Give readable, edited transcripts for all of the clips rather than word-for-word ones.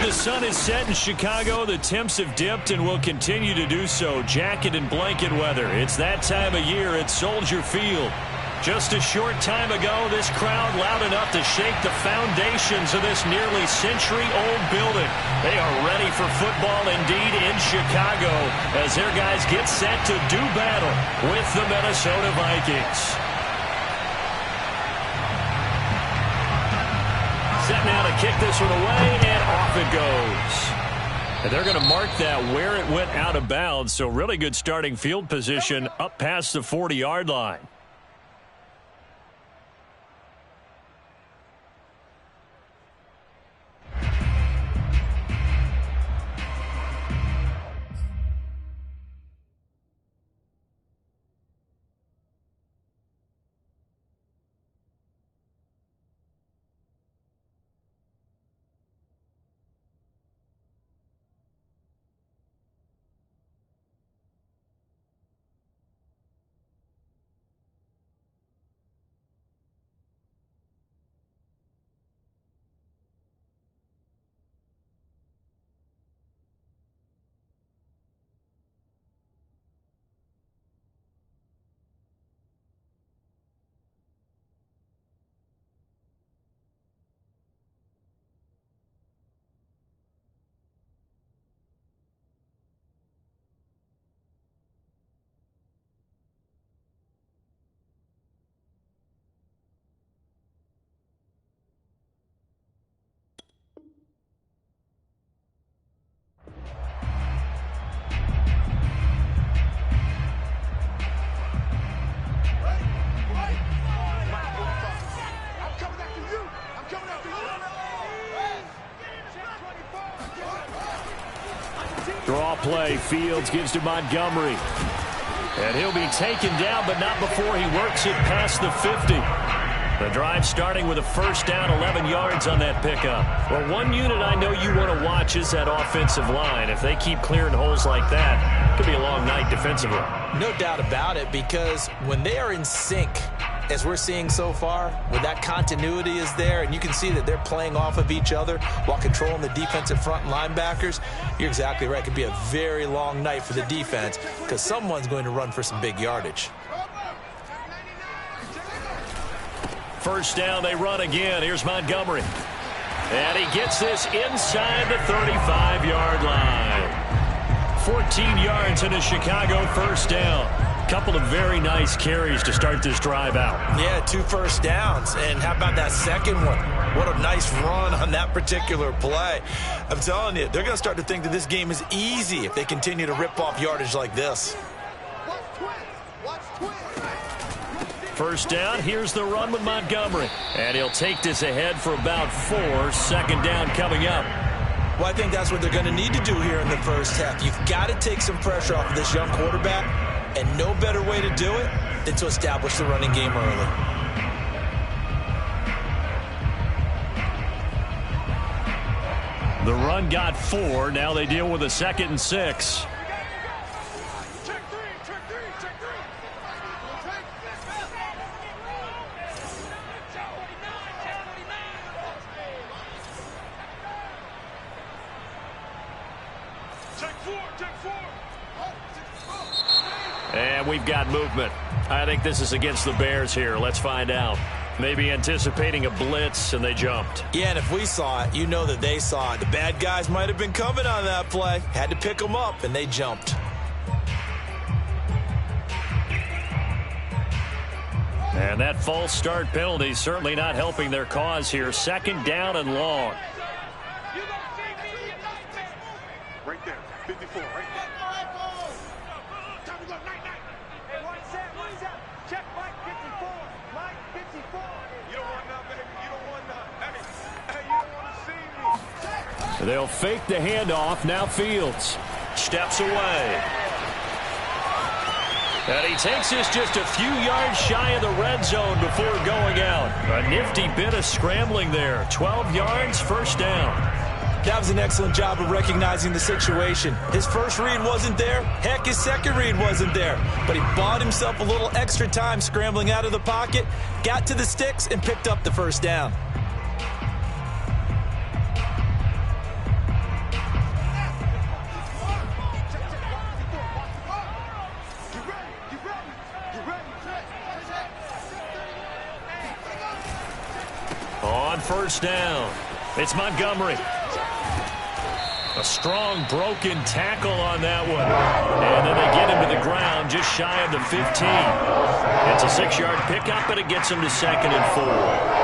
The sun is set in Chicago. The temps have dipped and will continue to do so. Jacket and blanket weather. It's that time of year at Soldier Field. Just a short time ago, this crowd loud enough to shake the foundations of this nearly century-old building. They are ready for football indeed in Chicago as their guys get set to do battle with the Minnesota Vikings. Set now to kick this one away, and off it goes. And they're going to mark that where it went out of bounds, so really good starting field position up past the 40-yard line. Draw play. Fields gives to Montgomery. And he'll be taken down, but not before he works it past the 50. The drive starting with a first down, 11 yards on that pickup. Well, one unit I know you want to watch is that offensive line. If they keep clearing holes like that, it could be a long night defensively. No doubt about it, because when they are in sync, as we're seeing so far, when that continuity is there and you can see that they're playing off of each other while controlling the defensive front linebackers, you're exactly right. It could be a very long night for the defense because someone's going to run for some big yardage. First down, they run again. Here's Montgomery. And he gets this inside the 35-yard line. 14 yards in a Chicago first down. Couple of very nice carries to start this drive out. Yeah, 2 first downs. And how about that second one? What a nice run on that particular play. I'm telling you, they're going to start to think that this game is easy if they continue to rip off yardage like this. First down, here's the run with Montgomery. And he'll take this ahead for about 4. Second down coming up. Well, I think that's what they're going to need to do here in the first half. You've got to take some pressure off of this young quarterback. And no better way to do it than to establish the running game early. The run got 4. Now they deal with a 2nd and 6. And we've got movement. I think this is against the Bears here. Let's find out. Maybe anticipating a blitz, and they jumped. Yeah, and if we saw it, you know that they saw it. The bad guys might have been coming on that play. Had to pick them up, and they jumped. And that false start penalty certainly not helping their cause here. Second down and long. Right there, 54, right there. They'll fake the handoff. Now Fields steps away. And he takes this just a few yards shy of the red zone before going out. A nifty bit of scrambling there. 12 yards, first down. That was an excellent job of recognizing the situation. His first read wasn't there. Heck, his second read wasn't there. But he bought himself a little extra time scrambling out of the pocket, got to the sticks, and picked up the first down. first down. It's Montgomery. A strong broken tackle on that one. And then they get him to the ground just shy of the 15. It's a 6-yard pickup, and it gets him to 2nd and 4.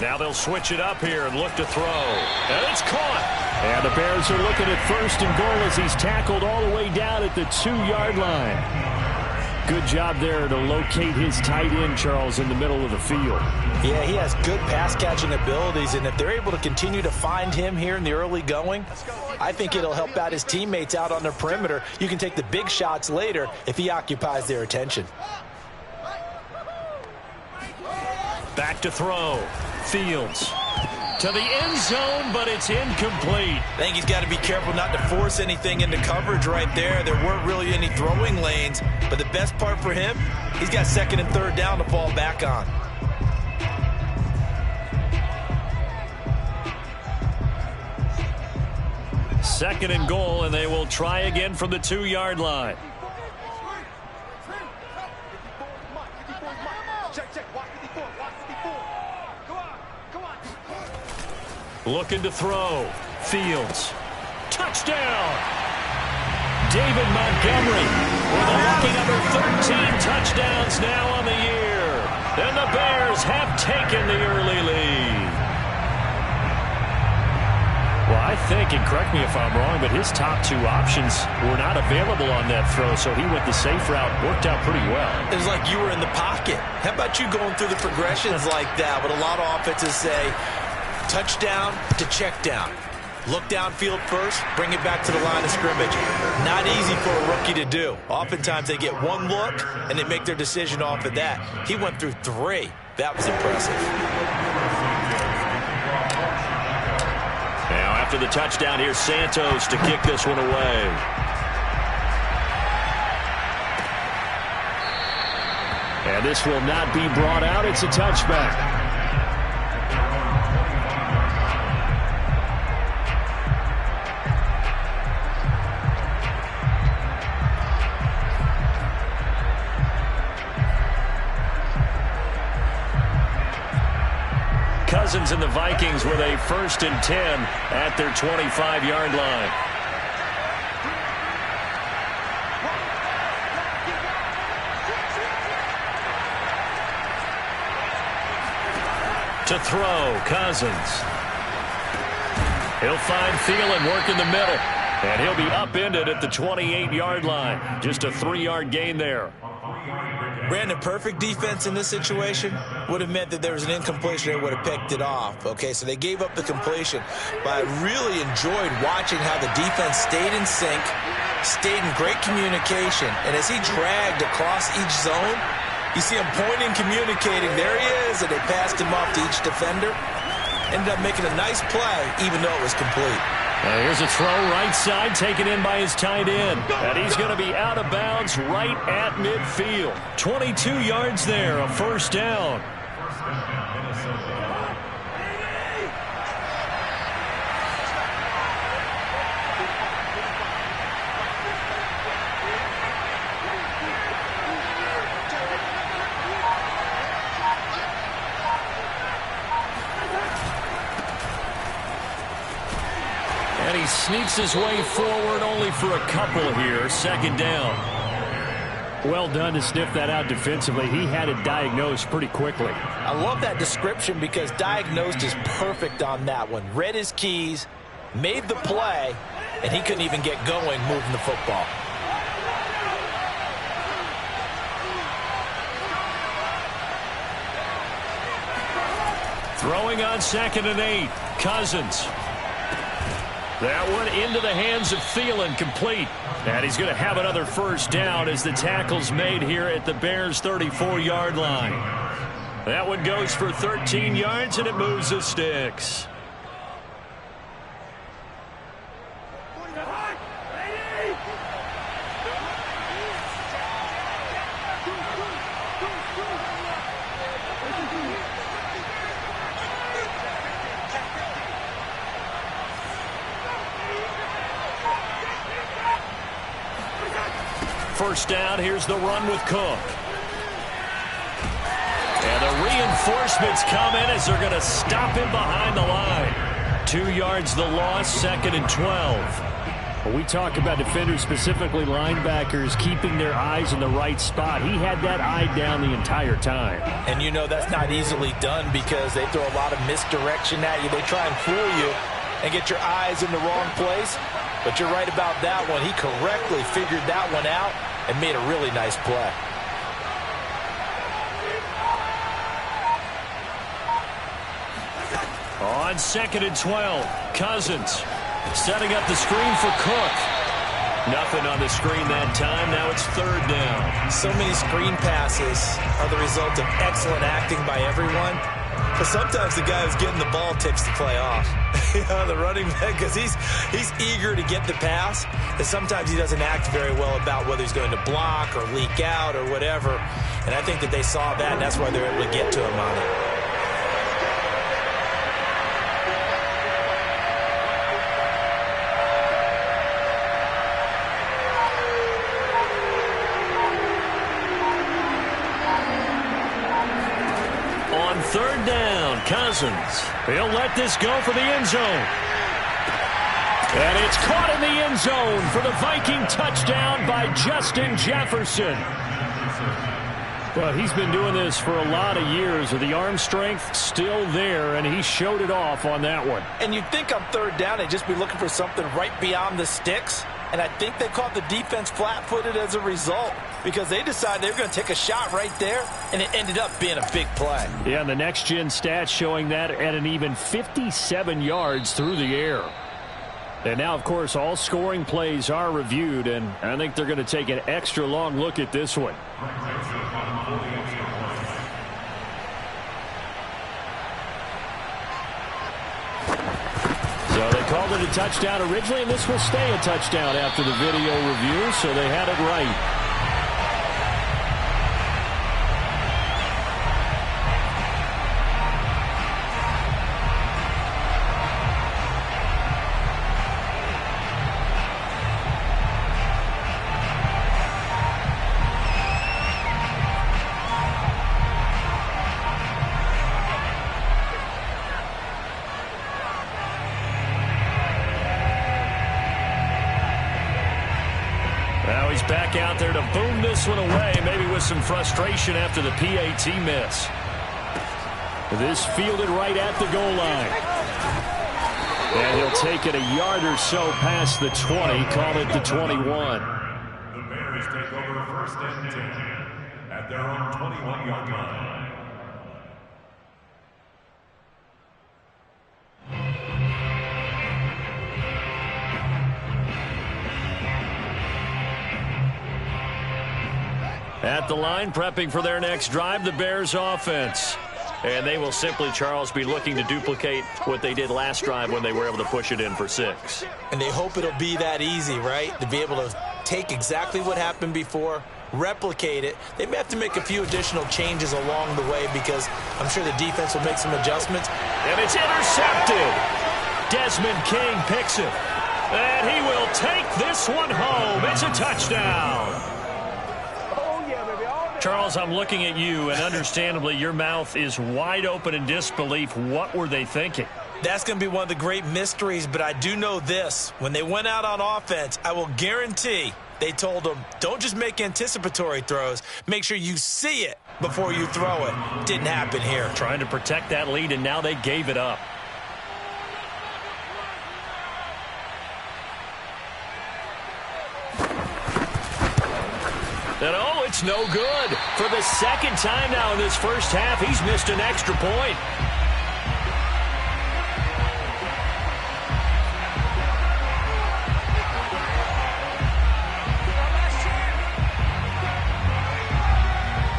Now they'll switch it up here and look to throw. And it's caught. And the Bears are looking at 1st and goal as he's tackled all the way down at the 2-yard line. Good job there to locate his tight end, Charles, in the middle of the field. Yeah, he has good pass-catching abilities, and if they're able to continue to find him here in the early going, I think it'll help out his teammates out on the perimeter. You can take the big shots later if he occupies their attention. Back to throw. Fields to the end zone, but it's incomplete. I think he's got to be careful not to force anything into coverage right there. There weren't really any throwing lanes, but the best part for him, he's got 2nd and 3rd down to fall back on. Second and goal, and they will try again from the 2-yard line. Looking to throw. Fields. Touchdown! David Montgomery with a lucky number 13 touchdowns now on the year. And the Bears have taken the early lead. Well, I think, and correct me if I'm wrong, but his top 2 options were not available on that throw, so he went the safe route. Worked out pretty well. It was like you were in the pocket. How about you going through the progressions like that? But a lot of offenses say, touchdown to check down. Look downfield first, bring it back to the line of scrimmage. Not easy for a rookie to do. Oftentimes they get one look and they make their decision off of that. He went through 3. That was impressive. Now after the touchdown, here's Santos to kick this one away. And this will not be brought out. It's a touchback. Cousins and the Vikings with a 1st and 10 at their 25-yard line. To throw, Cousins. He'll find Thielen working the middle, and he'll be upended at the 28-yard line. Just a 3-yard gain there. Brandon, perfect defense in this situation would have meant that there was an incompletion. They would have picked it off. Okay, so they gave up the completion. But I really enjoyed watching how the defense stayed in sync, stayed in great communication. And as he dragged across each zone, you see him pointing, communicating. There he is, and they passed him off to each defender. Ended up making a nice play, even though it was complete. Here's a throw right side, taken in by his tight end. And he's going to be out of bounds right at midfield. 22 yards there, a 1st down. And he sneaks his way forward only for a couple here. 2nd down. Well done to sniff that out defensively. He had it diagnosed pretty quickly. I love that description because diagnosed is perfect on that one. Read his keys, made the play, and he couldn't even get going moving the football. Throwing on 2nd and 8. Cousins. That one into the hands of Thielen, complete. And he's going to have another 1st down as the tackle's made here at the Bears' 34-yard line. That one goes for 13 yards, and it moves the sticks. first down. Here's the run with Cook. And the reinforcements come in as they're going to stop him behind the line. 2 yards the loss, 2nd and 12. Well, we talk about defenders, specifically linebackers, keeping their eyes in the right spot. He had that eye down the entire time. And you know that's not easily done because they throw a lot of misdirection at you. They try and fool you and get your eyes in the wrong place. But you're right about that one. He correctly figured that one out and made a really nice play. On 2nd and 12, Cousins setting up the screen for Cook. Nothing on the screen that time. Now it's 3rd down. So many screen passes are the result of excellent acting by everyone. But sometimes the guy who's getting the ball takes the play off. The running back, because he's eager to get the pass. And sometimes he doesn't act very well about whether he's going to block or leak out or whatever. And I think that they saw that, and that's why they're able to get to him on it. On 3rd down, Cousins. He'll let this go for the end zone. And it's caught in the end zone for the Viking touchdown by Justin Jefferson. Well, he's been doing this for a lot of years with the arm strength still there, and he showed it off on that one. And you'd think on 3rd down they'd just be looking for something right beyond the sticks. And I think they caught the defense flat-footed as a result because they decided they were going to take a shot right there, and it ended up being a big play. Yeah, and the next-gen stats showing that at an even 57 yards through the air. And now, of course, all scoring plays are reviewed, and I think they're going to take an extra long look at this one. So they called it a touchdown originally, and this will stay a touchdown after the video review, so they had it right. Now he's back out there to boom this one away, maybe with some frustration after the PAT miss. This fielded right at the goal line. And he'll take it a yard or so past the 20, call it the 21. The Bears take over 1st and 10 at their own 21-yard line. At the line, prepping for their next drive, the Bears offense. And they will simply, Charles, be looking to duplicate what they did last drive when they were able to push it in for 6. And they hope it'll be that easy, right? To be able to take exactly what happened before, replicate it. They may have to make a few additional changes along the way because I'm sure the defense will make some adjustments. And it's intercepted. Desmond King picks it. And he will take this one home. It's a touchdown. Charles, I'm looking at you, and understandably, your mouth is wide open in disbelief. What were they thinking? That's going to be one of the great mysteries, but I do know this. When they went out on offense, I will guarantee they told them, don't just make anticipatory throws. Make sure you see it before you throw it. Didn't happen here. Trying to protect that lead, and now they gave it up. And oh, it's no good. For the 2nd time now in this first half, he's missed an extra point.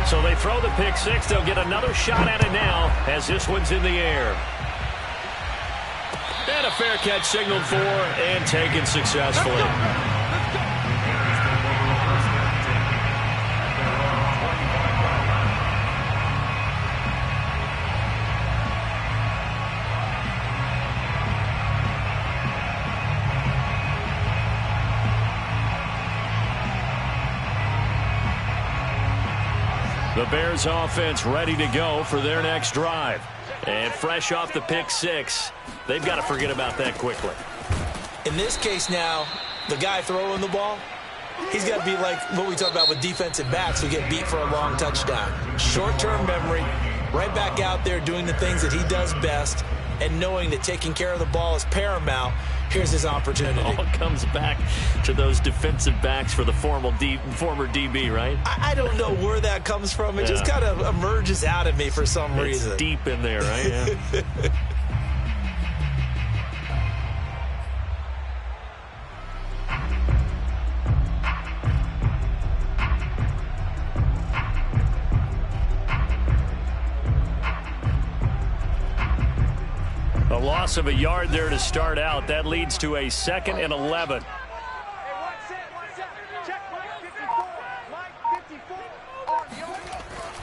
So they throw the pick 6. They'll get another shot at it now as this one's in the air. And a fair catch signaled for and taken successfully. The Bears offense ready to go for their next drive. And fresh off the pick six, they've got to forget about that quickly. In this case now, the guy throwing the ball, he's got to be like what we talk about with defensive backs who get beat for a long touchdown. Short-term memory, right back out there doing the things that he does best, and knowing that taking care of the ball is paramount. Here's his opportunity. It all comes back to those defensive backs for the former DB, right? I don't know where that comes from. It just kind of emerges out of me for some reason. It's deep in there, right? Yeah. A loss of a yard there to start out. That leads to a 2nd and 11.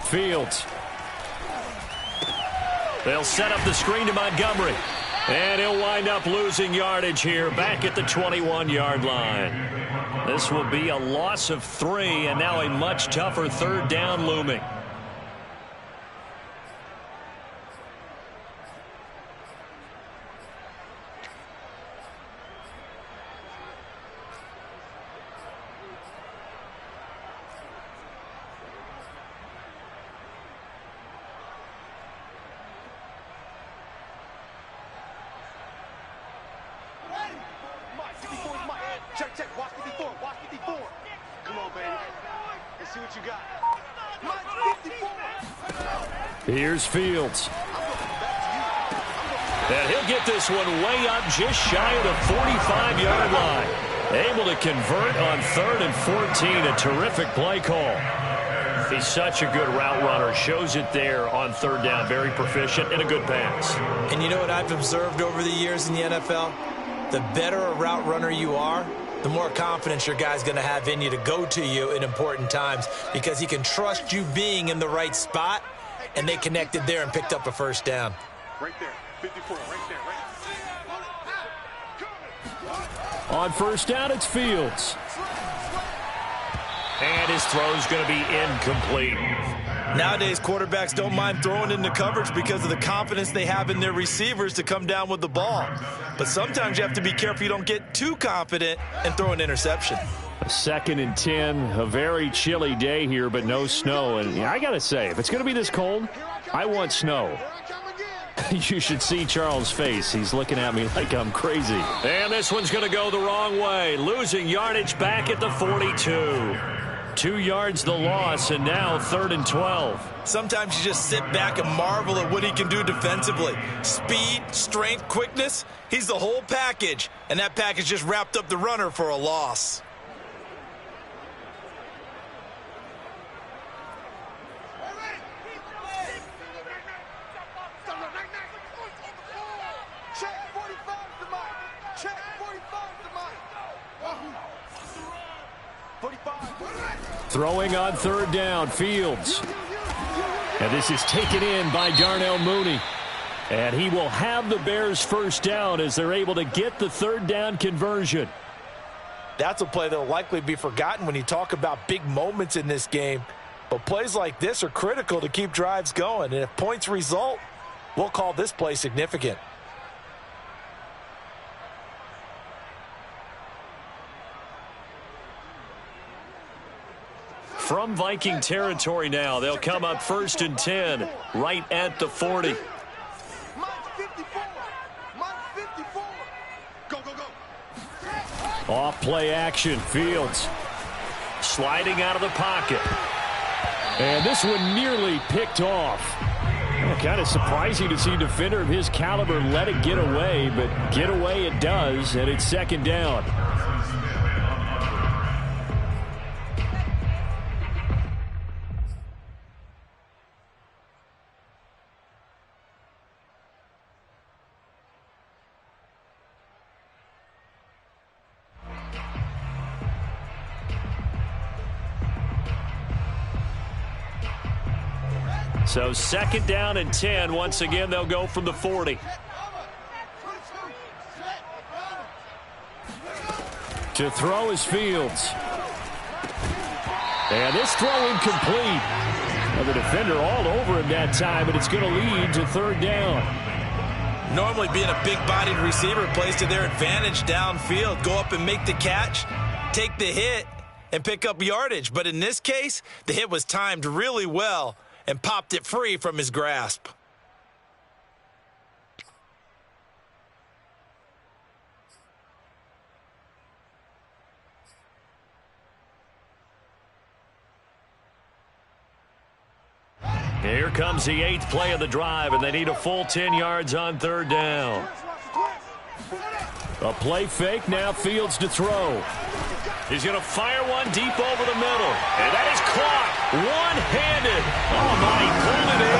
Fields. They'll set up the screen to Montgomery. And he'll wind up losing yardage here back at the 21-yard line. This will be a loss of 3, and now a much tougher 3rd down looming. Check. Watch 54. Watch 54. Come on, baby. Let's see what you got. Mike 54. Here's Fields. And he'll get this one way up just shy of the 45-yard line. Able to convert on 3rd and 14. A terrific play call. He's such a good route runner. Shows it there on 3rd down. Very proficient and a good pass. And you know what I've observed over the years in the NFL? The better a route runner you are, the more confidence your guy's going to have in you to go to you in important times because he can trust you being in the right spot, and they connected there and picked up a 1st down. Right there. 54. Right there. On 1st down, it's Fields. And his throw's going to be incomplete. Nowadays, quarterbacks don't mind throwing into coverage because of the confidence they have in their receivers to come down with the ball. But sometimes you have to be careful you don't get too confident and throw an interception. A 2nd and 10, a very chilly day here, but no snow. And I got to say, if it's going to be this cold, I want snow. You should see Charles' face. He's looking at me like I'm crazy. And this one's going to go the wrong way. Losing yardage back at the 42. 2 yards the loss, and now 3rd and 12. Sometimes you just sit back and marvel at what he can do defensively. Speed, strength, quickness, he's the whole package. And that package just wrapped up the runner for a loss. Check 45 to Mike. Check 45 to Mike. 45. Throwing on 3rd down, Fields. And this is taken in by Darnell Mooney. And he will have the Bears' 1st down as they're able to get the 3rd down conversion. That's a play that will likely be forgotten when you talk about big moments in this game. But plays like this are critical to keep drives going. And if points result, we'll call this play significant. From Viking territory now, they'll come up 1st and 10, right at the 40. Mike 54. Mike 54. Go. Off play action, Fields. Sliding out of the pocket. And this one nearly picked off. Kind of surprising to see a defender of his caliber let it get away, but get away it does, and it's 2nd down. So 2nd down and 10. Once again, they'll go from the 40. To throw is Fields. And this throw incomplete. Well, the defender all over him that time, and it's going to lead to third down. Normally being a big-bodied receiver plays to their advantage downfield. Go up and make the catch, take the hit, and pick up yardage. But in this case, the hit was timed really well and popped it free from his grasp. Here comes the 8th play of the drive, and they need a full 10 yards on third down. A play fake, now Fields to throw. He's going to fire one deep over the middle, and that is caught one-handed. Oh, my, he pulled it in.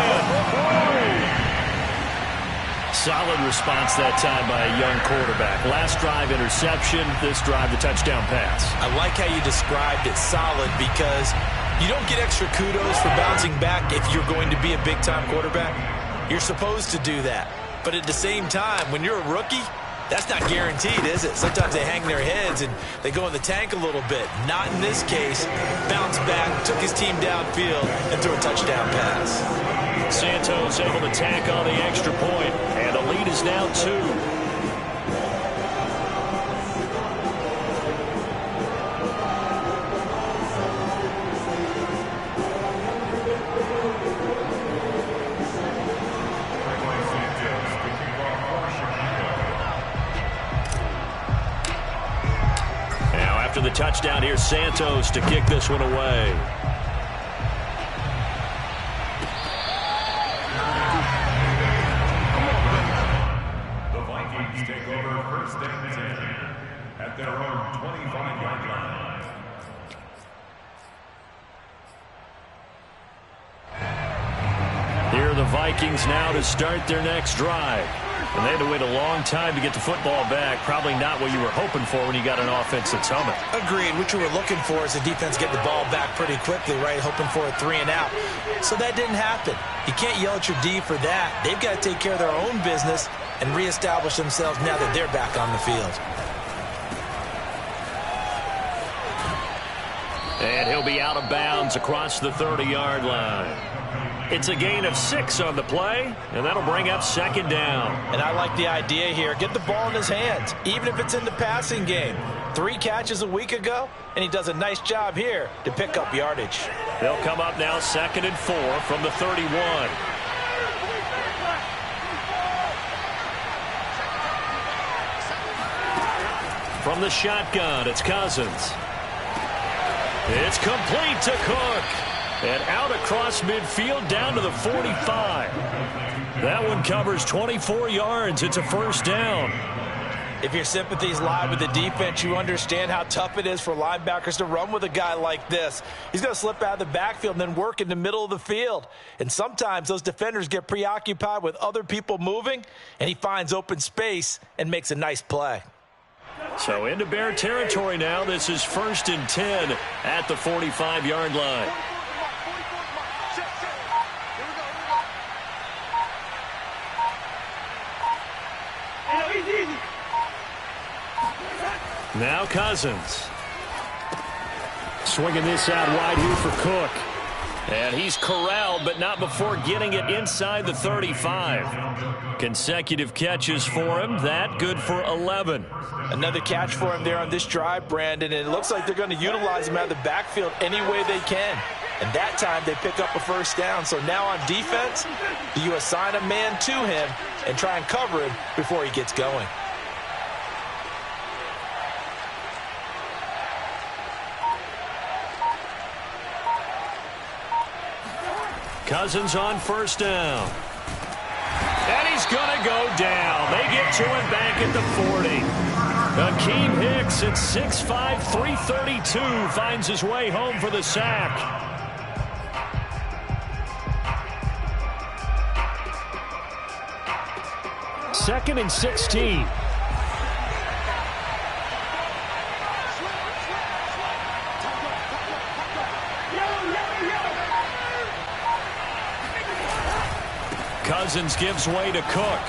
Solid response that time by a young quarterback. Last drive, interception. This drive, the touchdown pass. I like how you described it, solid, because you don't get extra kudos for bouncing back if you're going to be a big-time quarterback. You're supposed to do that. But at the same time, when you're a rookie, that's not guaranteed, is it? Sometimes they hang their heads and they go in the tank a little bit. Not in this case. Bounced back, took his team downfield, and threw a touchdown pass. Santos able to tack on the extra point, and the lead is now 2. The touchdown here, Santos to kick this one away. The Vikings take over first and 10 at their own 25-yard line. Here are the Vikings now to start their next drive. And they had to wait a long time to get the football back. Probably not what you were hoping for when you got an offense that's humming. Agreed. What you were looking for is the defense get the ball back pretty quickly, right? Hoping for a 3 and out. So that didn't happen. You can't yell at your D for that. They've got to take care of their own business and reestablish themselves now that they're back on the field. And he'll be out of bounds across the 30-yard line. It's a gain of 6 on the play, and that'll bring up second down. And I like the idea here. Get the ball in his hands, even if it's in the passing game. 3 catches a week ago, and he does a nice job here to pick up yardage. They'll come up now 2nd and 4 from the 31. From the shotgun, it's Cousins. It's complete to Cook. And out across midfield down to the 45. That one covers 24 yards. It's a first down. If your sympathies lie with the defense, you understand how tough it is for linebackers to run with a guy like this. He's going to slip out of the backfield and then work in the middle of the field. And sometimes those defenders get preoccupied with other people moving, and he finds open space and makes a nice play. So into Bear territory now. This is 1st and 10 at the 45-yard line. Now Cousins. Swinging this out wide here for Cook. And he's corralled, but not before getting it inside the 35. Consecutive catches for him. That good for 11. Another catch for him there on this drive, Brandon. And it looks like they're going to utilize him out of the backfield any way they can. And that time they pick up a first down. So now on defense, you assign a man to him and try and cover him before he gets going. Cousins on first down. And he's going to go down. They get to him back at the 40. Akeem Hicks at 6'5", 332 finds his way home for the sack. Second and 16. Cousins gives way to Cook.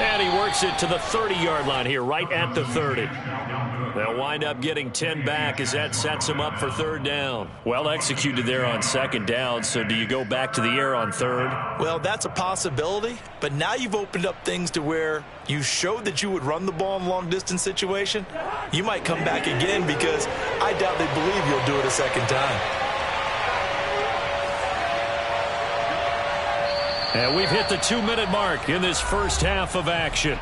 And he works it to the 30-yard line here, right at the 30. They'll wind up getting 10 back as that sets them up for third down. Well executed there on second down, so do you go back to the air on third? Well, that's a possibility, but now you've opened up things to where you showed that you would run the ball in a long-distance situation. You might come back again because I doubt they believe you'll do it a second time. And we've hit the 2-minute mark in this first half of action.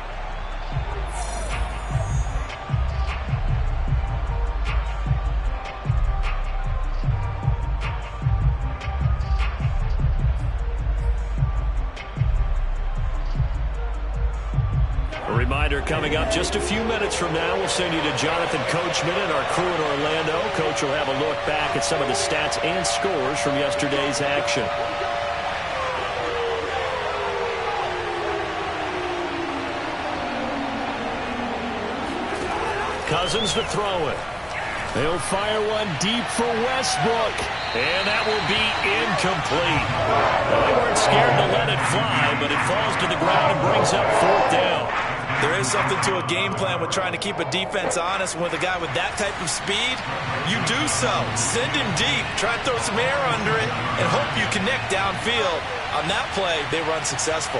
A reminder coming up just a few minutes from now, we'll send you to Jonathan Coachman and our crew in Orlando. Coach will have a look back at some of the stats and scores from yesterday's action. Cousins to throw it. They'll fire one deep for Westbrook. And that will be incomplete. Well, they weren't scared to let it fly, but it falls to the ground and brings up fourth down. There is something to a game plan with trying to keep a defense honest. With a guy with that type of speed, you do so. Send him deep. Try and throw some air under it and hope you connect downfield. On that play, they were unsuccessful.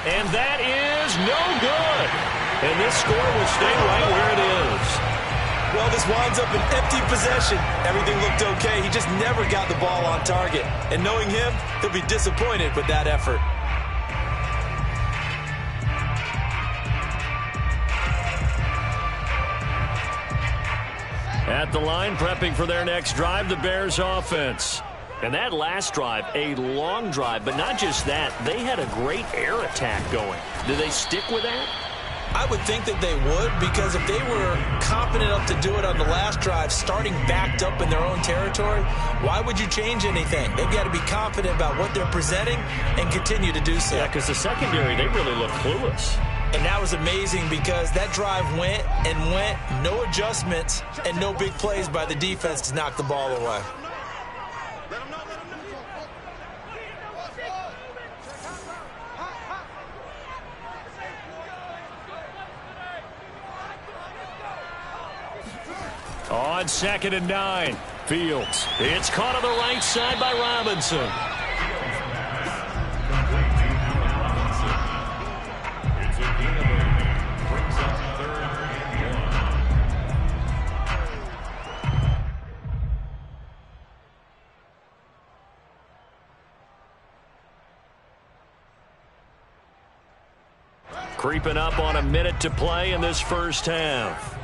And that is no good. And this score will stay right where it is. Well, this winds up an empty possession. Everything looked okay. He just never got the ball on target. And knowing him, he'll be disappointed with that effort. At the line, prepping for their next drive, the Bears offense. And that last drive, a long drive, but not just that. They had a great air attack going. Do they stick with that? I would think that they would, because if they were confident enough to do it on the last drive, starting backed up in their own territory, why would you change anything? They've got to be confident about what they're presenting and continue to do so. Yeah, because the secondary, they really look clueless. And that was amazing because that drive went and went, no adjustments, and no big plays by the defense to knock the ball away. On 2nd and 9, Fields. It's caught on the right side by Robinson. It's a gain of 8. Brings up 3rd and 1. Creeping up on a minute to play in this first half.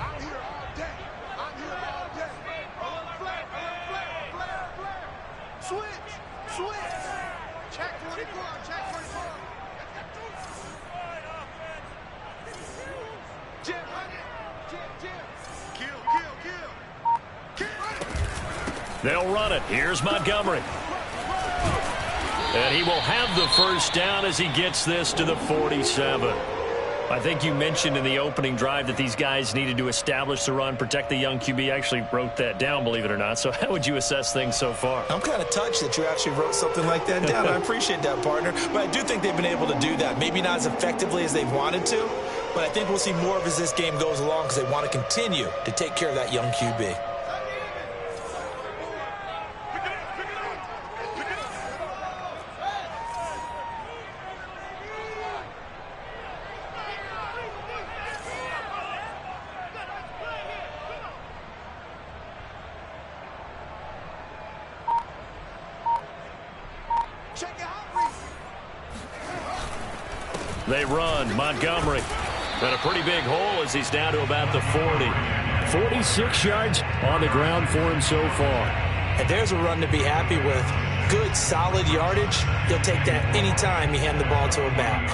They'll run it. Here's Montgomery. And he will have the first down as he gets this to the 47. I think you mentioned in the opening drive that these guys needed to establish the run, protect the young QB. I actually wrote that down, believe it or not. So how would you assess things so far? I'm kind of touched that you actually wrote something like that down. I appreciate that, partner. But I do think they've been able to do that. Maybe not as effectively as they've wanted to, but I think we'll see more of as this game goes along because they want to continue to take care of that young QB. They run. Montgomery. Got a pretty big hole as he's down to about the 40. 46 yards on the ground for him so far. And there's a run to be happy with. Good, solid yardage. He'll take that anytime you hand the ball to a back.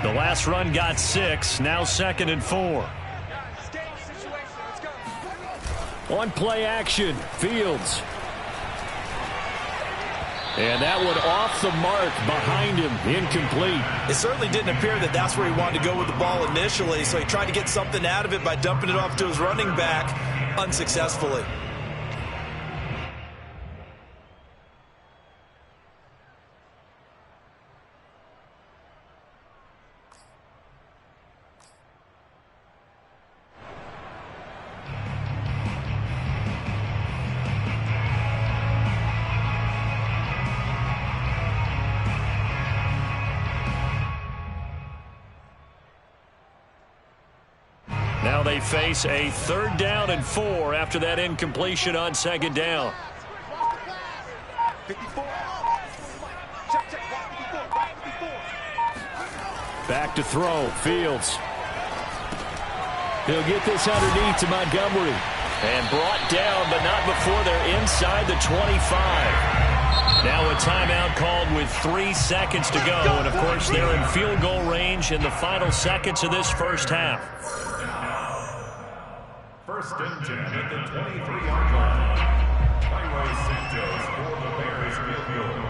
The last run got 6. Now 2nd and 4. One play action. Fields. And that one off the mark behind him, incomplete. It certainly didn't appear that that's where he wanted to go with the ball initially, so he tried to get something out of it by dumping it off to his running back. unsuccessfully. Now they face a 3rd down and 4 after that incompletion on 2nd down. 54. Check, check. Watch 54. Back to throw. Fields. He'll get this underneath to Montgomery. And brought down, but not before they're inside the 25. Now a timeout called with 3 seconds to go. And, of course, they're in field goal range in the final seconds of this first half. 1st and 10 at the 23-yard line. Highway Santos for the Bears field goal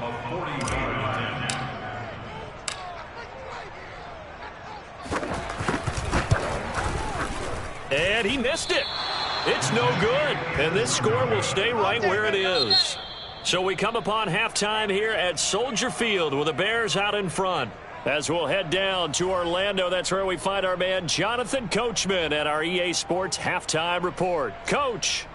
of 40-yard attempt. And he missed it. It's no good. And this score will stay right where it is. So we come upon halftime here at Soldier Field with the Bears out in front. As we'll head down to Orlando, that's where we find our man Jonathan Coachman at our EA Sports Halftime Report. Coach.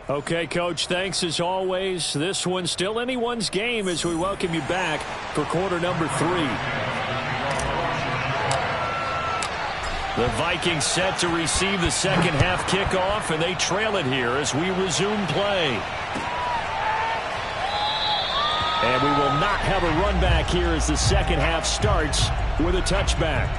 Okay, Coach, thanks as always. This one's still anyone's game as we welcome you back for quarter number 3. The Vikings set to receive the second half kickoff, and they trail it here as we resume play. And we will not have a run back here as the second half starts with a touchback.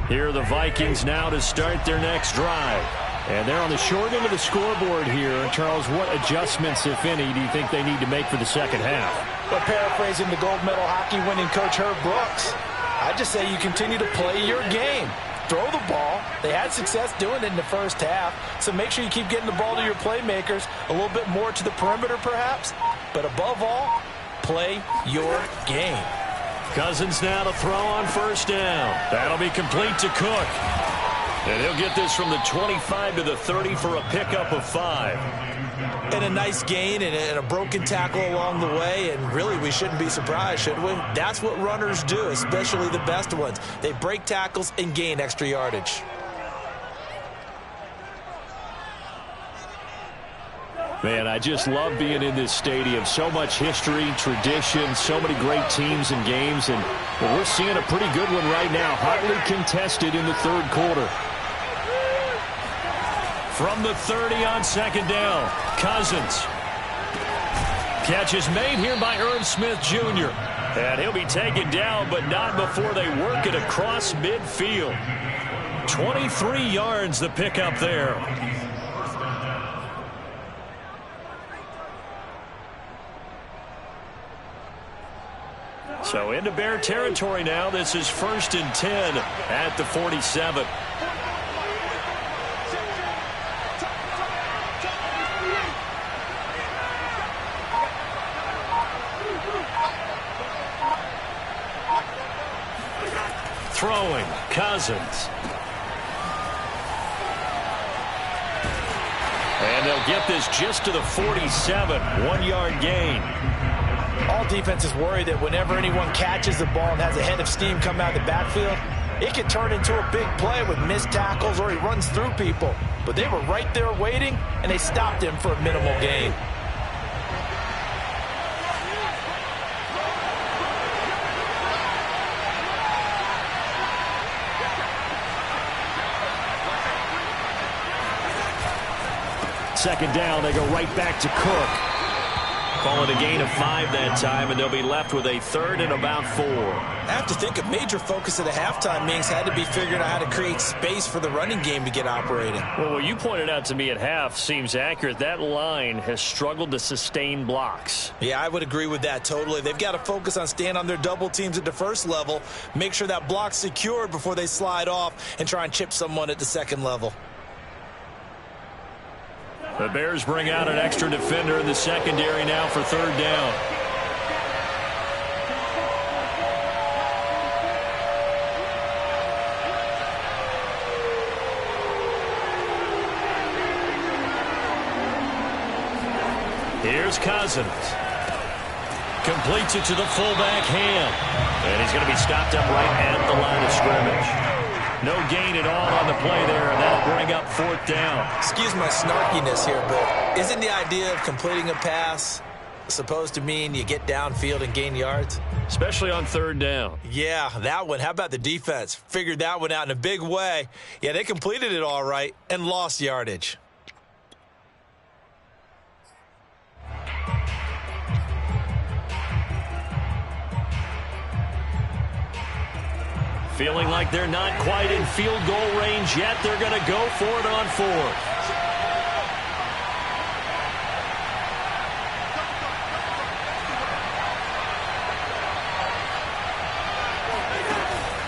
Here are the Vikings now to start their next drive. And they're on the short end of the scoreboard here. Charles, what adjustments, if any, do you think they need to make for the second half? Well, paraphrasing the gold medal hockey winning coach Herb Brooks, I just say you continue to play your game. Throw the ball. They had success doing it in the first half, so make sure you keep getting the ball to your playmakers, a little bit more to the perimeter perhaps, but above all, play your game. Cousins now to throw on 1st down. That'll be complete to Cook. And he'll get this from the 25 to the 30 for a pickup of 5. And a nice gain and a broken tackle along the way, and really we shouldn't be surprised, should we? That's what runners do, especially the best ones. They break tackles and gain extra yardage. Man, I just love being in this stadium. So much history, tradition, so many great teams and games, and we're seeing a pretty good one right now. Hotly contested in the 3rd quarter. From the 30 on 2nd down, Cousins. Catch is made here by Irv Smith Jr. And he'll be taken down, but not before they work it across midfield. 23 yards the pickup there. So into Bear territory now. This is 1st and 10 at the 47. Throwing, Cousins. And they'll get this just to the 47. 1-yard gain. All defenses worry that whenever anyone catches the ball and has a head of steam come out of the backfield, it can turn into a big play with missed tackles or he runs through people. But they were right there waiting, and they stopped him for a minimal gain. Second down, they go right back to Cook. Call it a gain of 5 that time, and they'll be left with a third and about 4. I have to think a major focus at the halftime means had to be figuring out how to create space for the running game to get operating. Well, what you pointed out to me at half seems accurate. That line has struggled to sustain blocks. Yeah, I would agree with that totally. They've got to focus on staying on their double teams at the first level, make sure that block's secured before they slide off and try and chip someone at the second level. The Bears bring out an extra defender in the secondary now for third down. Here's Cousins. Completes it to the fullback Ham. And he's going to be stopped up right at the line of scrimmage. No gain at all on the play there, and that'll bring up fourth down. Excuse my snarkiness here, but isn't the idea of completing a pass supposed to mean you get downfield and gain yards? Especially on third down. Yeah, that one. How about the defense? Figured that one out in a big way. Yeah, they completed it all right and lost yardage. Feeling like they're not quite in field goal range yet. They're going to go for it on fourth.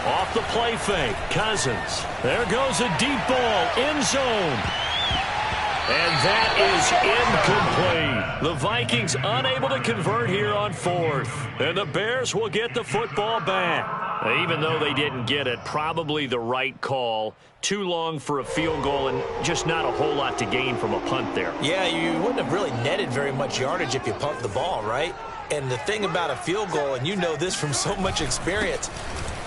Off the play fake, Cousins. There goes a deep ball, end zone. And that is incomplete. The Vikings unable to convert here on fourth. And the Bears will get the football back. Even though they didn't get it, probably the right call. Too long for a field goal and just not a whole lot to gain from a punt there. Yeah, you wouldn't have really netted very much yardage if you pumped the ball, right? And the thing about a field goal, and you know this from so much experience,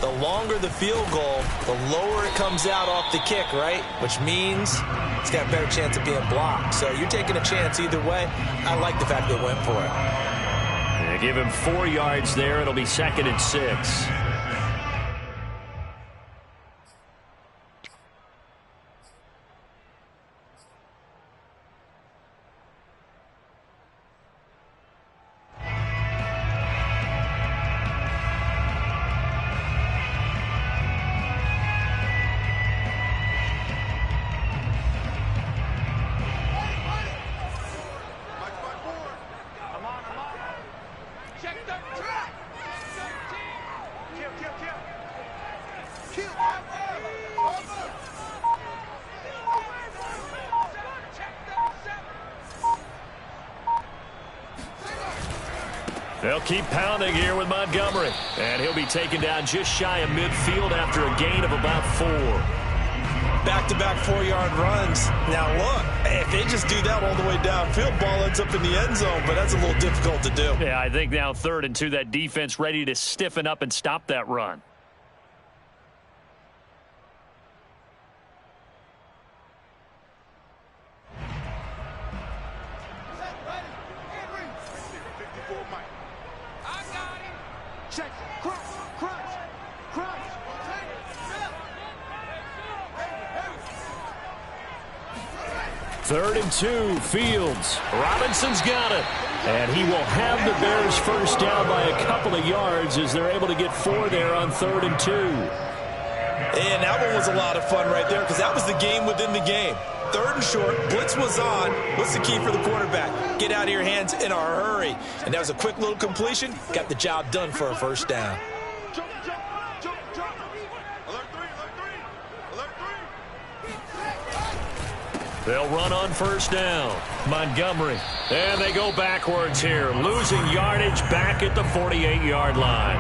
the longer the field goal, the lower it comes out off the kick, right? Which means it's got a better chance of being blocked. So you're taking a chance either way. I like the fact they went for it. They give him 4 yards there. It'll be 2nd and 6. They'll keep pounding here with Montgomery. And he'll be taken down just shy of midfield after a gain of about 4. Back-to-back 4-yard runs. Now, look, if they just do that all the way downfield, ball ends up in the end zone, but that's a little difficult to do. Yeah, I think now 3rd and 2, that defense ready to stiffen up and stop that run. Third and 2, Fields. Robinson's got it. And he will have the Bears first down by a couple of yards as they're able to get 4 there on 3rd and 2. And that one was a lot of fun right there because that was the game within the game. 3rd and short, blitz was on. What's the key for the quarterback? Get out of your hands in a hurry. And that was a quick little completion. Got the job done for a first down. They'll run on first down. Montgomery. And they go backwards here. Losing yardage back at the 48-yard line.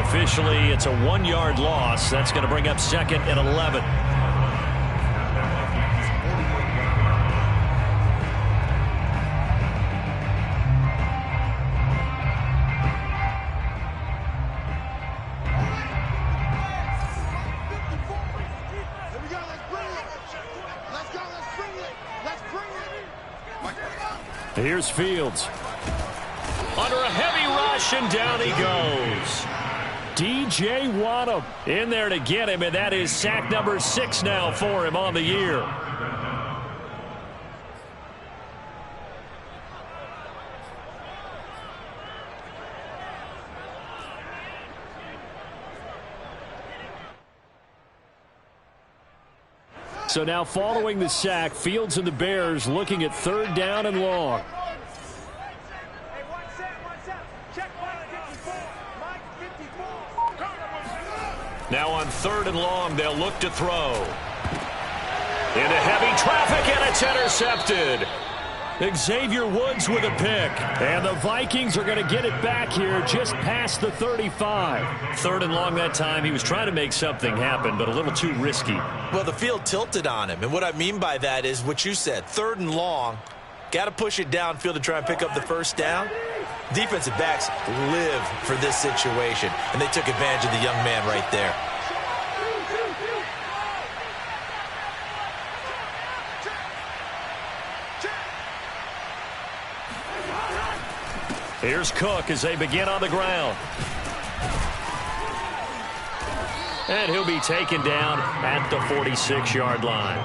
Officially, it's a 1-yard loss. That's going to bring up 2nd and 11. Here's Fields. Under a heavy rush, and down he goes. D.J. Waddle in there to get him, and that is sack number 6 now for him on the year. So now following the sack, Fields and the Bears looking at 3rd down and long. Now on 3rd and long, they'll look to throw. Into heavy traffic, and it's intercepted. Xavier Woods with a pick. And the Vikings are going to get it back here just past the 35. 3rd and long that time. He was trying to make something happen, but a little too risky. Well, the field tilted on him. And what I mean by that is what you said. 3rd and long. Got to push it downfield to try and pick up the 1st down. Defensive backs live for this situation. And they took advantage of the young man right there. Here's Cook as they begin on the ground. And he'll be taken down at the 46-yard line.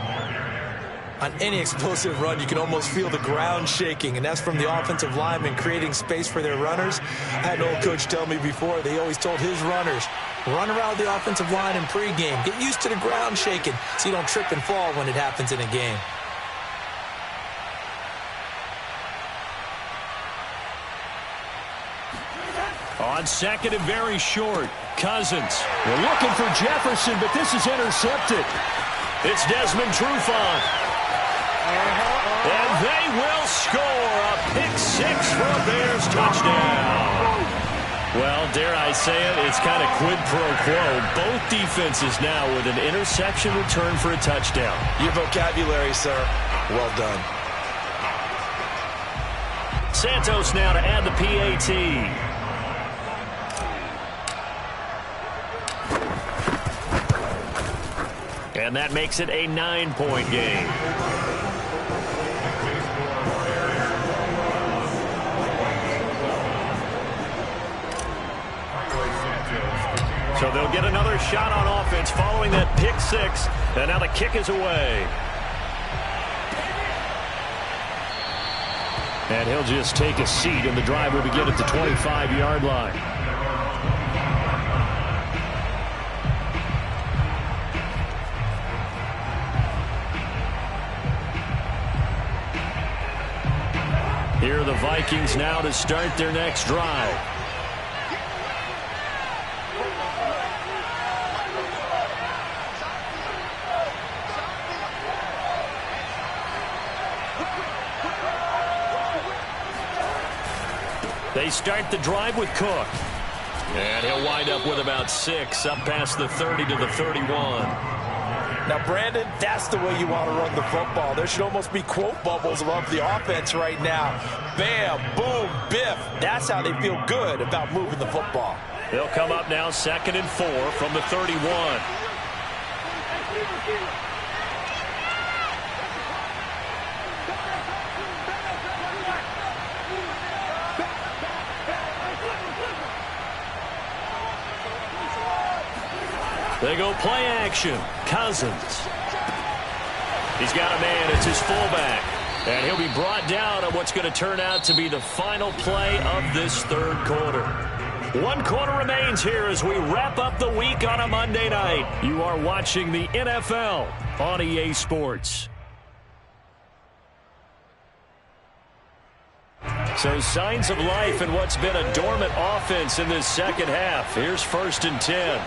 On any explosive run, you can almost feel the ground shaking, and that's from the offensive linemen creating space for their runners. I had an old coach tell me before, they always told his runners, run around the offensive line in pregame. Get used to the ground shaking so you don't trip and fall when it happens in a game. On 2nd and very short, Cousins. They're looking for Jefferson, but this is intercepted. It's Desmond Trufant. And they will score a pick-6 for a Bears touchdown. Well, dare I say it, it's kind of quid pro quo. Both defenses now with an interception return for a touchdown. Your vocabulary, sir. Well done. Santos now to add the PAT. And that makes it a 9-point game. So they'll get another shot on offense following that pick-6. And now the kick is away. And he'll just take a seat, and the drive will begin at the 25-yard line. Here are the Vikings now to start their next drive. They start the drive with Cook. And he'll wind up with about 6 up past the 30 to the 31. Now, Brandon, that's the way you want to run the football. There should almost be quote bubbles above the offense right now. Bam, boom, biff. That's how they feel good about moving the football. They'll come up now 2nd and 4 from the 31. They go play action. Cousins. He's got a man. It's his fullback. And he'll be brought down on what's going to turn out to be the final play of this 3rd quarter. 1 quarter remains here as we wrap up the week on a Monday night. You are watching the NFL on EA Sports. So signs of life in what's been a dormant offense in this 2nd half. Here's 1st and 10.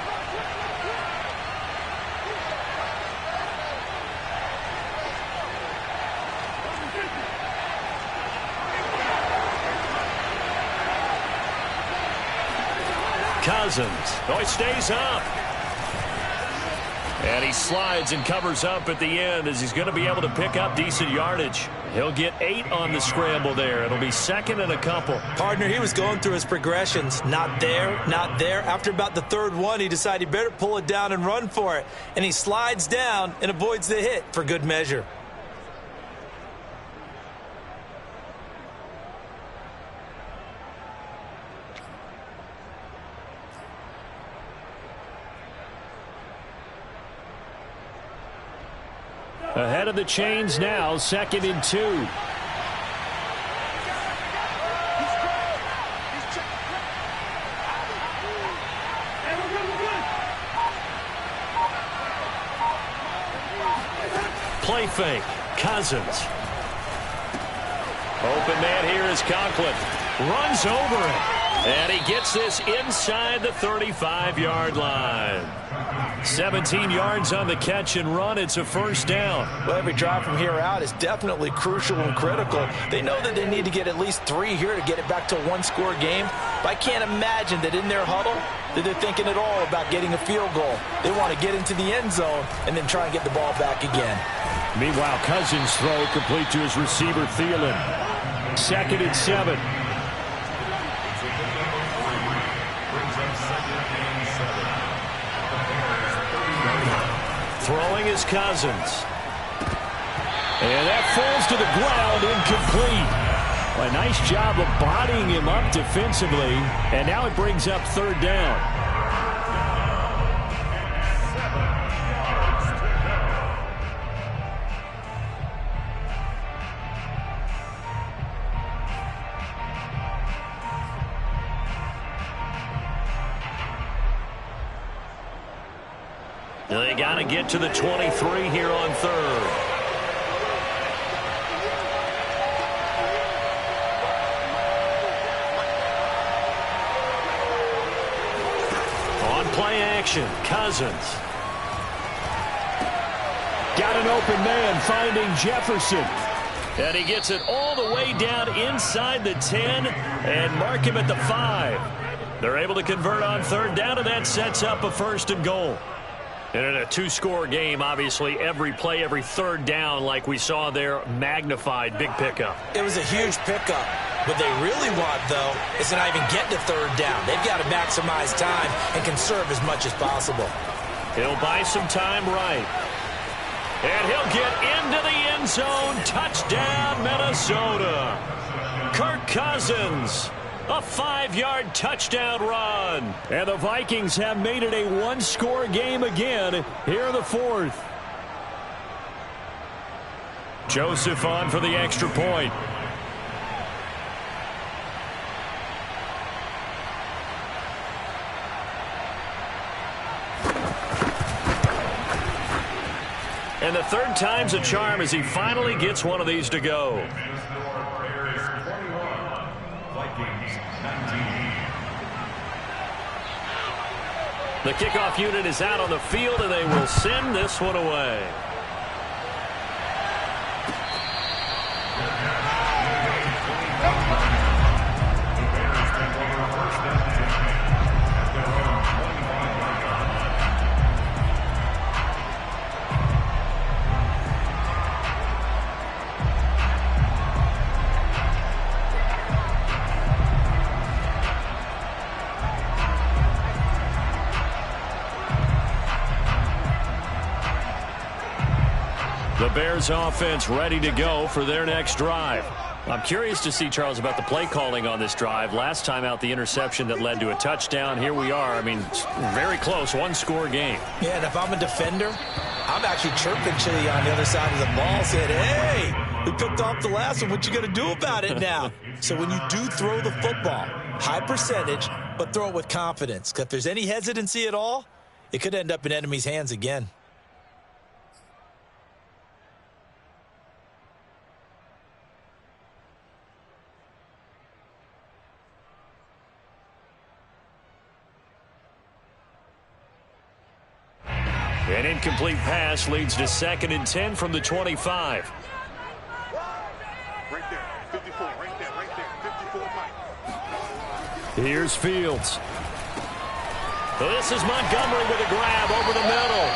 Cousins. Oh, he stays up. And he slides and covers up at the end as he's going to be able to pick up decent yardage. He'll get 8 on the scramble there. It'll be 2nd and a couple. Partner, he was going through his progressions. Not there, not there. After about the 3rd one, he decided he better pull it down and run for it. And he slides down and avoids the hit for good measure. Ahead of the chains now, 2nd and 2. Play fake. Cousins. Open man here is Conklin. Runs over it. And he gets this inside the 35-yard line. 17 yards on the catch and run. It's a first down. Well, every drive from here out is definitely crucial and critical. They know that they need to get at least 3 here to get it back to a one-score game. But I can't imagine that in their huddle that they're thinking at all about getting a field goal. They want to get into the end zone and then try and get the ball back again. Meanwhile, Cousins' throw complete to his receiver, Thielen. 2nd and 7. Throwing is Cousins. And that falls to the ground, incomplete. A nice job of bodying him up defensively. And now it brings up 3rd down. They got to get to the 23 here on 3rd. On play action, Cousins. Got an open man finding Jefferson. And he gets it all the way down inside the 10 and mark him at the 5. They're able to convert on 3rd down, and that sets up a 1st and goal. And in a 2-score game, obviously, every play, every 3rd down, like we saw there, magnified. Big pickup. It was a huge pickup. What they really want, though, is to not even get to 3rd down. They've got to maximize time and conserve as much as possible. He'll buy some time right. And he'll get into the end zone. Touchdown, Minnesota. Kirk Cousins. A 5-yard touchdown run. And the Vikings have made it a one-score game again here in the 4th. Joseph on for the extra point. And the 3rd time's a charm as he finally gets one of these to go. The kickoff unit is out on the field, and they will send this one away. The Bears offense ready to go for their next drive. I'm curious to see, Charles, about the play calling on this drive. Last time out, the interception that led to a touchdown. Here we are. I mean, very close, one-score game. Yeah, and if I'm a defender, I'm actually chirping Chili on the other side of the ball, saying, hey, we picked off the last one. What you going to do about it now? So when you do throw the football, high percentage, but throw it with confidence. Because if there's any hesitancy at all, it could end up in enemy's hands again. An incomplete pass leads to 2nd and 10 from the 25. Right there, 54, right there, 54, Mike. Here's Fields. This is Montgomery with a grab over the middle.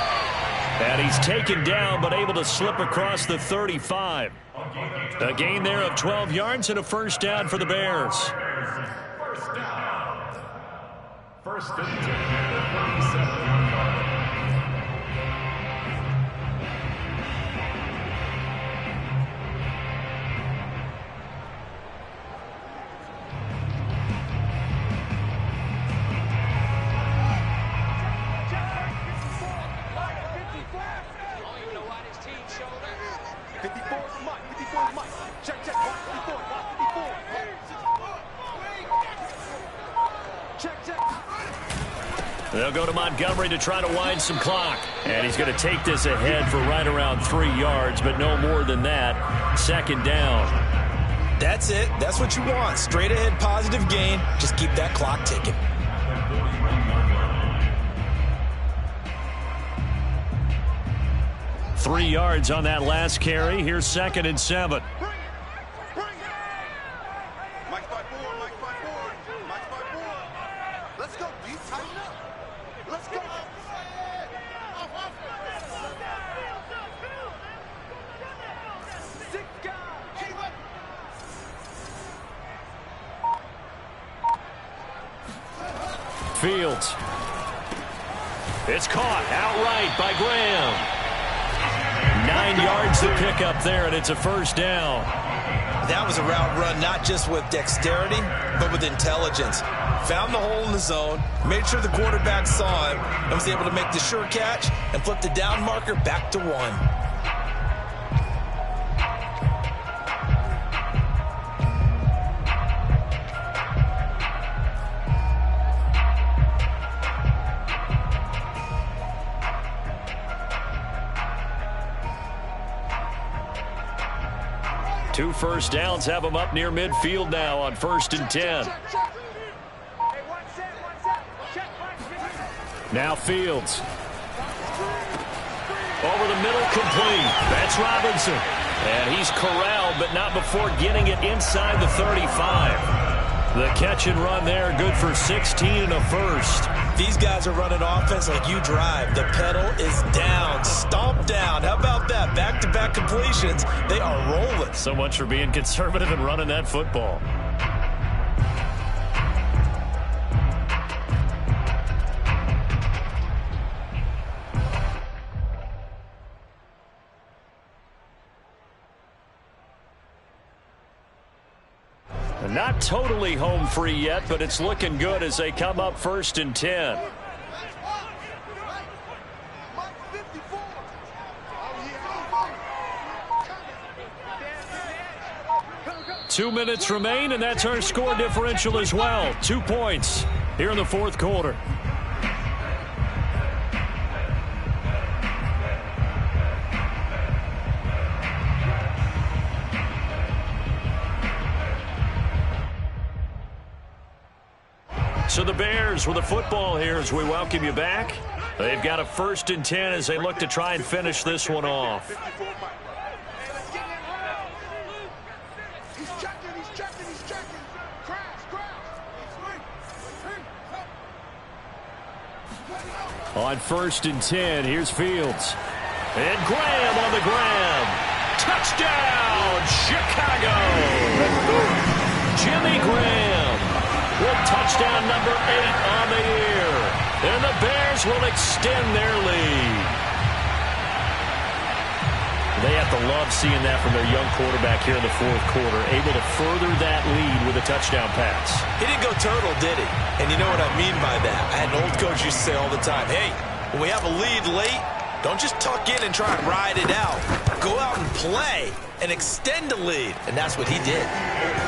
And he's taken down, but able to slip across the 35. A gain there of 12 yards and a 1st down for the Bears. First down. 1st and 10 at the 37-yard line. They'll go to Montgomery to try to wind some clock. And he's going to take this ahead for right around 3 yards, but no more than that. Second down. That's it. That's what you want. Straight ahead positive gain. Just keep that clock ticking. Three yards on that last carry. Here's 2nd and 7. Bring it. Mike's by 4. Mike's by 4. Mike's by 4. Let's go. Deep. Tighten up. Let's go. Six guys. Fields. It's caught outright by Graham. 9 yards to pick up there, and it's a first down. That was a route run not just with dexterity, but with intelligence. Found the hole in the zone, made sure the quarterback saw him, and was able to make the sure catch and flip the down marker back to 1. Two first downs have them up near midfield now on 1st and 10. Now Fields. Over the middle, complete. That's Robinson. And he's corralled, but not before getting it inside the 35. The catch and run there, good for 16 and a first. These guys are running offense like you drive. The pedal is down, stomp down. How about that? Back-to-back completions. They are rolling. So much for being conservative and running that football. Not totally home free yet, but it's looking good as they come up 1st and 10. 2 minutes remain, and that's our score differential as well. 2 points here in the 4th quarter. So the Bears with the football here as we welcome you back. They've got a 1st and 10 as they look to try and finish this one off. On 1st and 10, here's Fields. And Graham on the ground. Touchdown, Chicago! Jimmy Graham with touchdown number 8 on the year. And the Bears will extend their lead. They have to love seeing that from their young quarterback here in the 4th quarter, able to further that lead with a touchdown pass. He didn't go turtle, did he? And you know what I mean by that. I had an old coach used to say all the time, hey, when we have a lead late, don't just tuck in and try and ride it out. Go out and play and extend the lead. And that's what he did.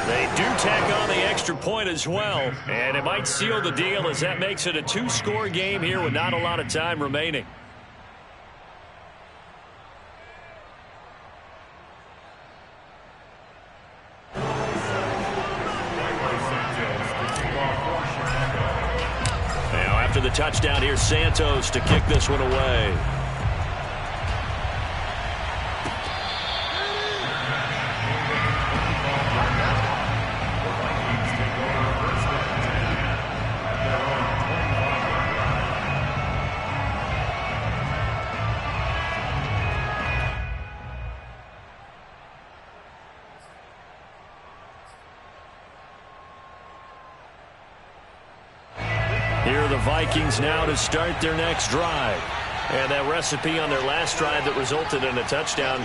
They do tack on the extra point as well. And it might seal the deal as that makes it a 2-score game here with not a lot of time remaining. Now after the touchdown, here's Santos to kick this one away. Here are the Vikings now to start their next drive. And that recipe on their last drive that resulted in a touchdown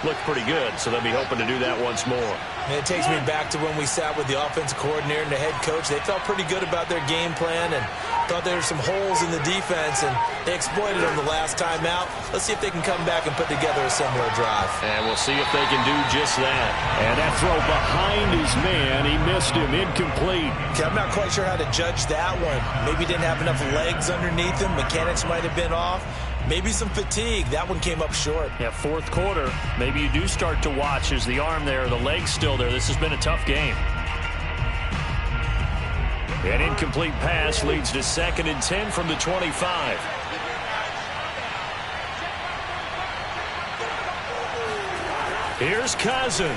looked pretty good, so they'll be hoping to do that once more. And it takes me back to when we sat with the offensive coordinator and the head coach. They felt pretty good about their game plan and Thought there were some holes in the defense, and they exploited them the last time out. Let's see if they can come back and put together a similar drive. And we'll see if they can do just that. And that throw behind his man, he missed him, incomplete. Okay, I'm not quite sure how to judge that one. Maybe didn't have enough legs underneath him. Mechanics might have been off. Maybe some fatigue. That one came up short. Yeah, fourth quarter. Maybe you do start to watch. Is the arm there, the leg's still there? This has been a tough game. An incomplete pass leads to 2nd and 10 from the 25. Here's Cousins.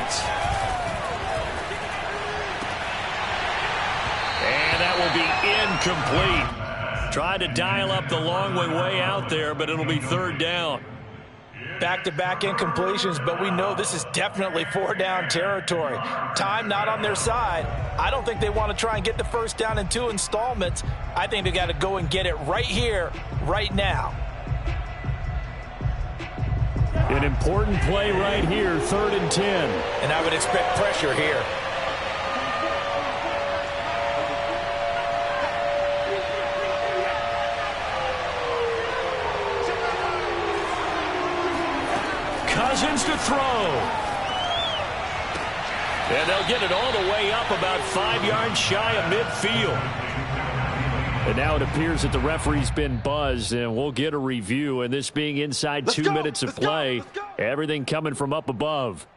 And that will be incomplete. Tried to dial up the long way out there, but it'll be 3rd down. Back-to-back incompletions, but we know this is definitely 4-down territory. Time not on their side. I don't think they want to try and get the 1st down in 2 installments. I think they got to go and get it right here, right now. An important play right here, 3rd and 10. And I would expect pressure here. Cousins to throw. And they'll get it all the way up about 5 yards shy of midfield. And now it appears that the referee's been buzzed, and we'll get a review. And this being inside 2 minutes of play, everything coming from up above.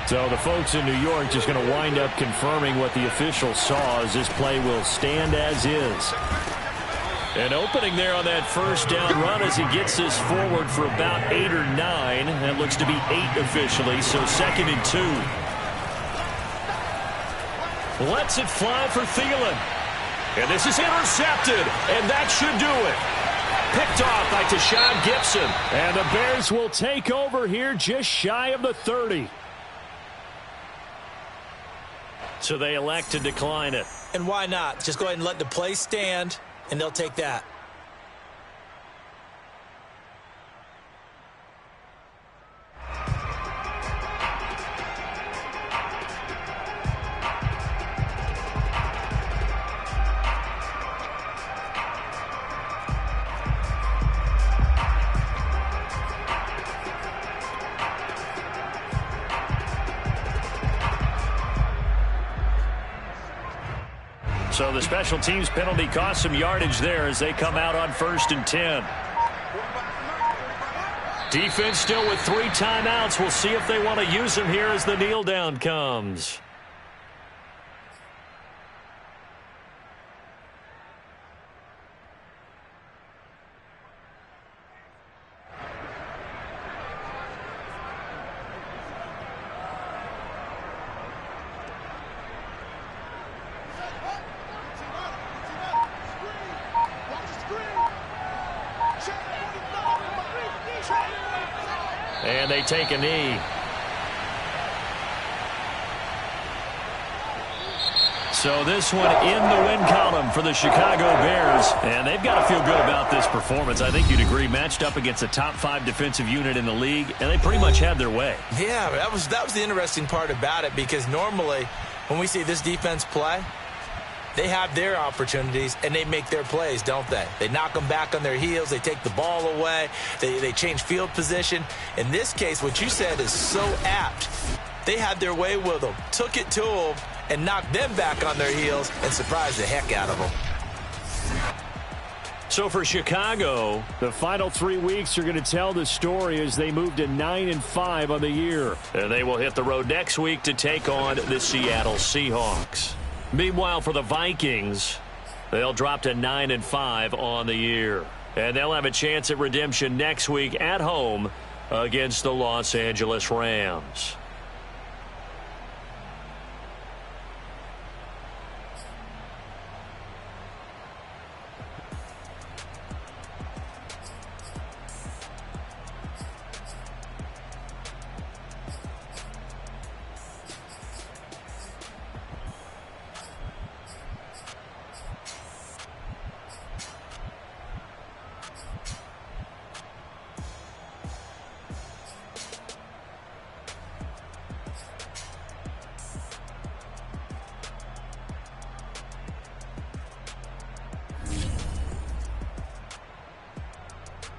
So the folks in New York just going to wind up confirming what the official saw, as this play will stand as is. An opening there on that 1st down run as he gets this forward for about 8 or 9. That looks to be 8 officially, so 2nd and 2. Lets it fly for Thielen. And this is intercepted, and that should do it. Picked off by Tashawn Gibson. And the Bears will take over here just shy of the 30. So they elect to decline it. And why not? Just go ahead and let the play stand, and they'll take that. So the special teams penalty cost some yardage there as they come out on 1st and 10. Defense still with 3 timeouts. We'll see if they want to use them here as the kneel down comes. And they take a knee. So this one in the win column for the Chicago Bears. And they've got to feel good about this performance. I think you'd agree, matched up against a top 5 defensive unit in the league, and they pretty much had their way. Yeah, that was the interesting part about it, because normally when we see this defense play, they have their opportunities, and they make their plays, don't they? They knock them back on their heels. They take the ball away. They change field position. In this case, what you said is so apt. They had their way with them, took it to them, and knocked them back on their heels and surprised the heck out of them. So for Chicago, the final 3 weeks are going to tell the story as they move to 9-5 on the year. And they will hit the road next week to take on the Seattle Seahawks. Meanwhile, for the Vikings, they'll drop to 9-5 on the year. And they'll have a chance at redemption next week at home against the Los Angeles Rams.